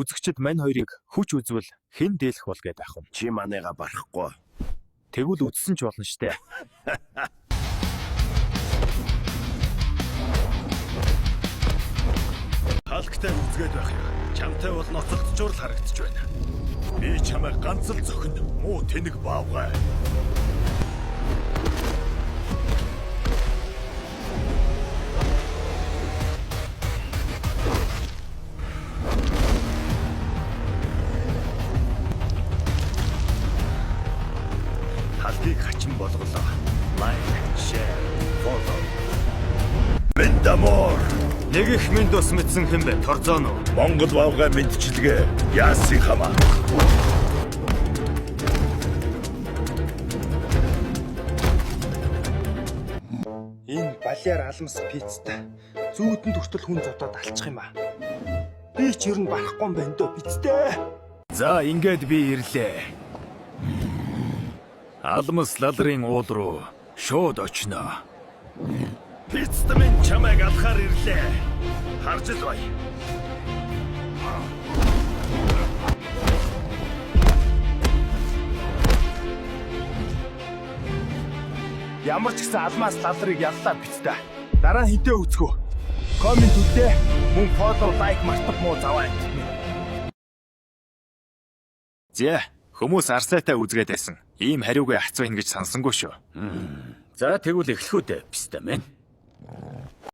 Үзэгчид мань хоёрыг хүч үзвэл хэн дээлэх бол гээд ах юм. Чи манайга барахгүй. Тэгвэл үзсэн ч болно штэ. Халктай үзгээд байх юм. Чамтай бол ноцогдчур л харагдаж байна. Би чамайг ганц л зөхөн муу тэнэг баавгай. Халкийг хачин болголоо. Like, share, follow. Бендамор. Нэг их минь тус мэдсэн хэн бэ? Торзон уу? Монгол баавгай мэдчилгээ. Яасын хамаа. Энэ балиар алмас пиццтай зүүдэн төртөл хүн зодоод алчих юм аа. Би ч ер нь барахгүй юм байна дөө пиццтэй. За ингээд би ирлээ. Алмас лалрын уул руу шууд очноо. Пиццтэй минь чамайг алхаар ирлээ. Харж л бай. Ямар ч гэсэн алмаас лалрыг яллаа пиццтэй. Дараа нь хитээ үзхүү. Коммент үлдээ. Мөн фоллоу, лайк мартах муу заваа. Зэ, хүмүүс арсайтай үзгээд байсан. Ийм хариугүй хацуу ингэж сансангүй шүү. За тэгвэл эхлэх үү дээ, пистэ мэн.